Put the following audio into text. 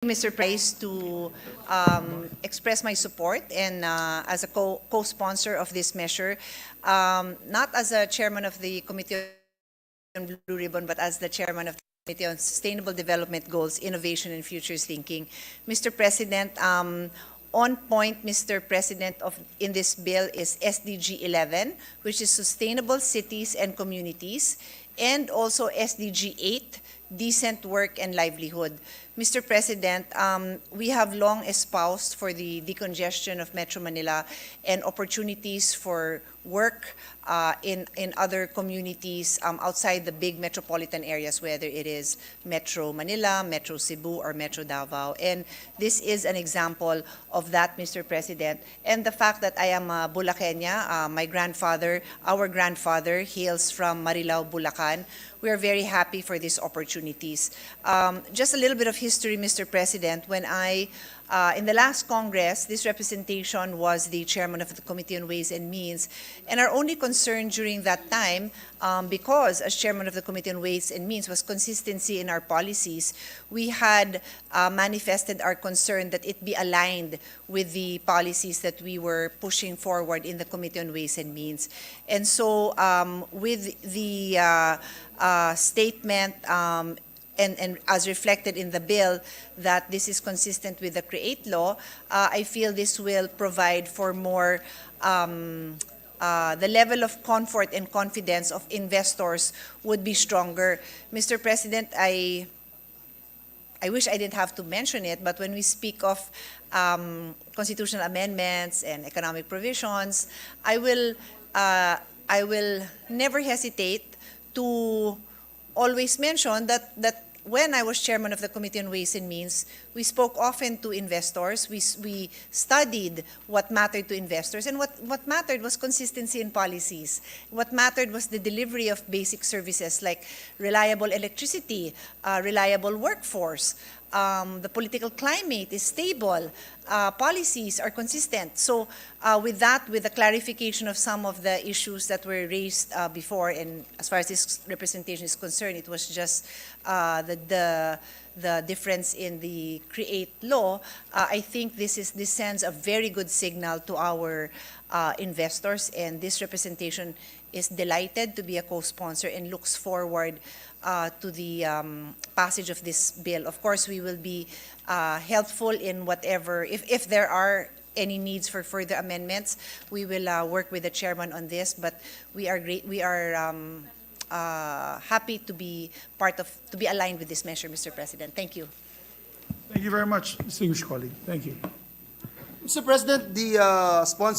Mr. Price, to express my support and as a co-sponsor of this measure, not as a chairman of the Committee on Blue Ribbon, but as the chairman of the Committee on Sustainable Development Goals, Innovation and Futures Thinking. Mr. President, on point, Mr. President, in this bill is SDG 11, which is Sustainable Cities and Communities, and also SDG 8, Decent Work and Livelihood. Mr. President, we have long espoused for the decongestion of Metro Manila and opportunities for work in other communities outside the big metropolitan areas, whether it is Metro Manila, Metro Cebu, or Metro Davao. And this is an example of that, Mr. President. And the fact that I am a Bulaqueña, our grandfather hails from Marilao, Bulacan. We are very happy for these opportunities. Just a little bit of history, Mr. President. When in the last Congress, this representation was the chairman of the Committee on Ways and Means. And our only concern during that time, because as chairman of the Committee on Ways and Means, was consistency in our policies, we had manifested our concern that it be aligned with the policies that we were pushing forward in the Committee on Ways and Means. And so with the statement and as reflected in the bill that this is consistent with the CREATE law, I feel this will provide for more the level of comfort and confidence of investors would be stronger. Mr. President, I wish I didn't have to mention it, but when we speak of constitutional amendments and economic provisions, I will never hesitate to always mention that when I was chairman of the Committee on Ways and Means, we spoke often to investors. We studied what mattered to investors, and what mattered was consistency in policies. What mattered was the delivery of basic services like reliable electricity, reliable workforce. The political climate is stable. Policies are consistent. So with the clarification of some of the issues that were raised before, and as far as this representation is concerned, it was just the difference in the CREATE law. I think this sends a very good signal to our investors, and this representation is delighted to be a co-sponsor and looks forward to the passage of this bill. Of course, we will be helpful in whatever, if there are any needs for further amendments, we will work with the chairman on this. But we are happy to be aligned with this measure, Mr. President. Thank you. Thank you very much, distinguished colleague. Thank you. Mr. President, the sponsor